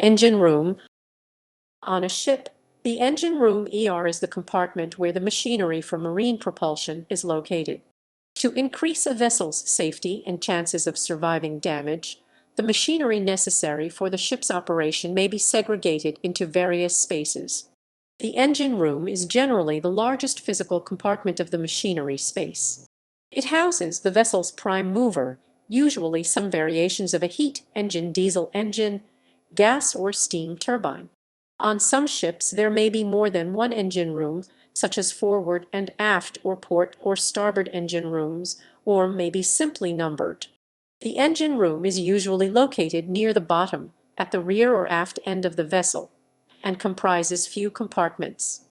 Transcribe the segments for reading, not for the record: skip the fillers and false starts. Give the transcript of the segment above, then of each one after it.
Engine room. On a ship, the engine room is the compartment where the machinery for marine propulsion is located. To increase a vessel's safety and chances of surviving damage, the machinery necessary for the ship's operation may be segregated into various spaces. The engine room is generally the largest physical compartment of the machinery space. It houses the vessel's prime mover, usually some variations of a heat engine, diesel engine, gas or steam turbine. On some ships there may be more than one engine room, such as forward and aft or port or starboard engine rooms, or may be simply numbered. The engine room is usually located near the bottom, at the rear or aft end of the vessel, and comprises few compartments.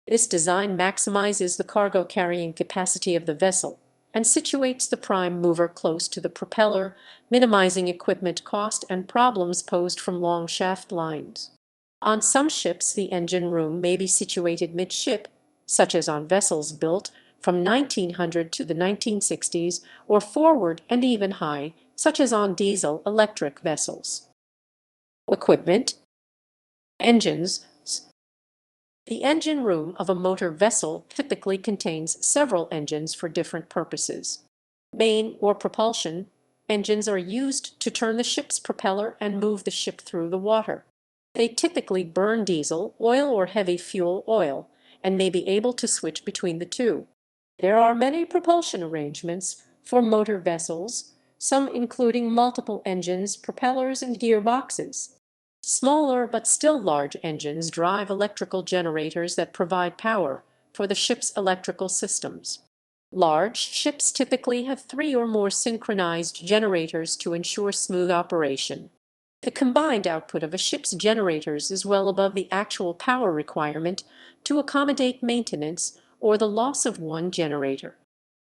This design maximizes the cargo carrying capacity of the vessel and situates the prime mover close to the propeller, minimizing equipment cost and problems posed from long shaft lines. On some ships, the engine room may be situated midship, such as on vessels built from 1900 to the 1960s, or forward and even high, such as on diesel-electric vessels. Equipment. Engines. The engine room of a motor vessel typically contains several engines for different purposes. Main or propulsion engines are used to turn the ship's propeller and move the ship through the water. They typically burn diesel, oil, or heavy fuel oil, and may be able to switch between the two. There are many propulsion arrangements for motor vessels, some including multiple engines, propellers, and gearboxes. Smaller but still large engines drive electrical generators that provide power for the ship's electrical systems. Large ships typically have 3 or more synchronized generators to ensure smooth operation. The combined output of a ship's generators is well above the actual power requirement to accommodate maintenance or the loss of one generator.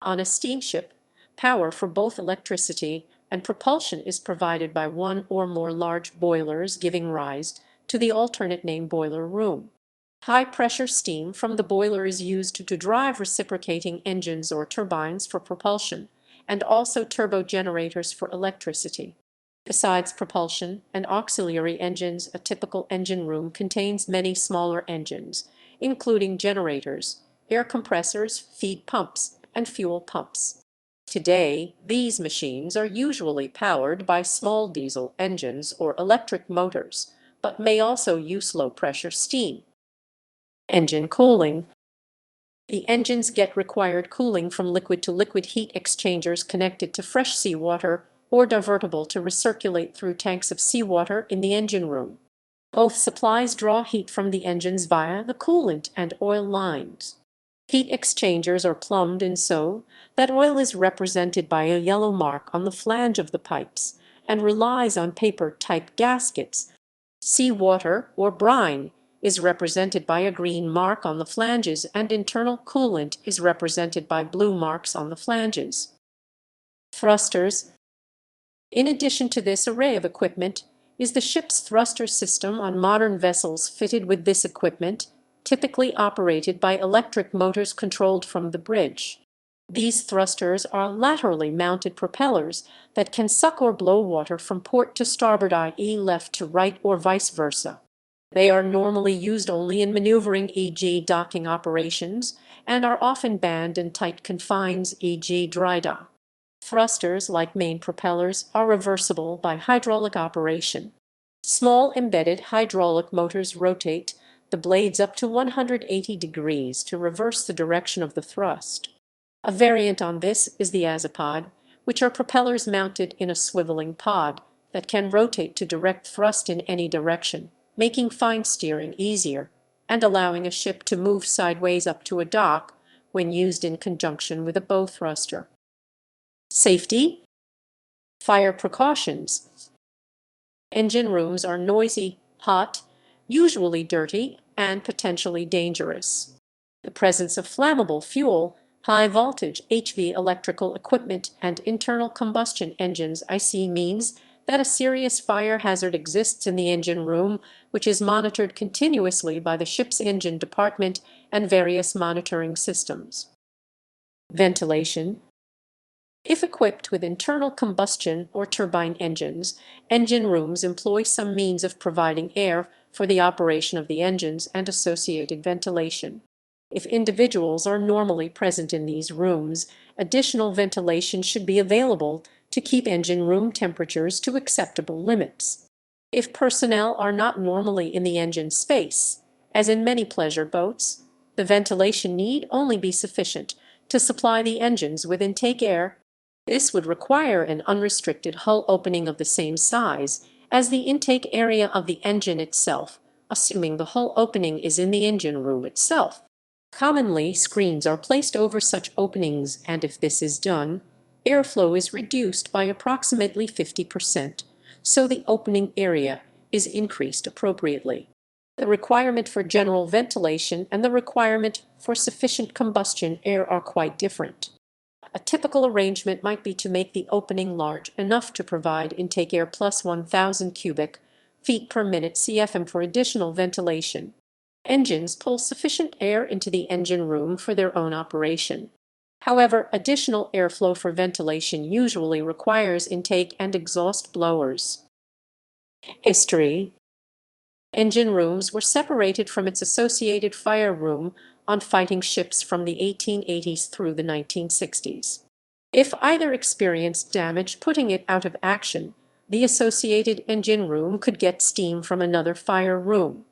On a steamship, power for both electricity and propulsion is provided by one or more large boilers, giving rise to the alternate name boiler room. High-pressure steam from the boiler is used to drive reciprocating engines or turbines for propulsion, and also turbogenerators for electricity. Besides propulsion and auxiliary engines, a typical engine room contains many smaller engines, including generators, air compressors, feed pumps, and fuel pumps. Today, these machines are usually powered by small diesel engines or electric motors, but may also use low-pressure steam. Engine cooling. The engines get required cooling from liquid to liquid heat exchangers connected to fresh seawater or divertible to recirculate through tanks of seawater in the engine room. Both supplies draw heat from the engines via the coolant and oil lines. Heat exchangers are plumbed in so that oil is represented by a yellow mark on the flange of the pipes and relies on paper-type gaskets. Seawater or brine is represented by a green mark on the flanges, and internal coolant is represented by blue marks on the flanges. Thrusters. In addition to this array of equipment is the ship's thruster system on modern vessels fitted with this equipment, typically operated by electric motors controlled from the bridge. These thrusters are laterally mounted propellers that can suck or blow water from port to starboard, i.e. left to right or vice versa. They are normally used only in maneuvering, e.g. docking operations, and are often band and tight confines, e.g. dry dock. Thrusters, like main propellers, are reversible by hydraulic operation. Small embedded hydraulic motors rotate the blades up to 180 degrees to reverse the direction of the thrust. A variant on this is the azipod, which are propellers mounted in a swiveling pod that can rotate to direct thrust in any direction, making fine steering easier and allowing a ship to move sideways up to a dock when used in conjunction with a bow thruster. Safety. Fire precautions. Engine rooms are noisy, hot, usually dirty, and potentially dangerous. The presence of flammable fuel, high-voltage HV electrical equipment, and internal combustion engines (IC) means that a serious fire hazard exists in the engine room, which is monitored continuously by the ship's engine department and various monitoring systems. Ventilation. If equipped with internal combustion or turbine engines, engine rooms employ some means of providing air for the operation of the engines and associated ventilation. If individuals are normally present in these rooms, additional ventilation should be available to keep engine room temperatures to acceptable limits. If personnel are not normally in the engine space, as in many pleasure boats, the ventilation need only be sufficient to supply the engines with intake air. This would require an unrestricted hull opening of the same size as the intake area of the engine itself, assuming the hull opening is in the engine room itself. Commonly, screens are placed over such openings, and if this is done, airflow is reduced by approximately 50%, so the opening area is increased appropriately. The requirement for general ventilation and the requirement for sufficient combustion air are quite different. A typical arrangement might be to make the opening large enough to provide intake air plus 1,000 cubic feet per minute CFM for additional ventilation. Engines pull sufficient air into the engine room for their own operation. However, additional airflow for ventilation usually requires intake and exhaust blowers. History. Engine rooms were separated from its associated fire room on fighting ships from the 1880s through the 1960s. If either experienced damage putting it out of action, the associated engine room could get steam from another fire room.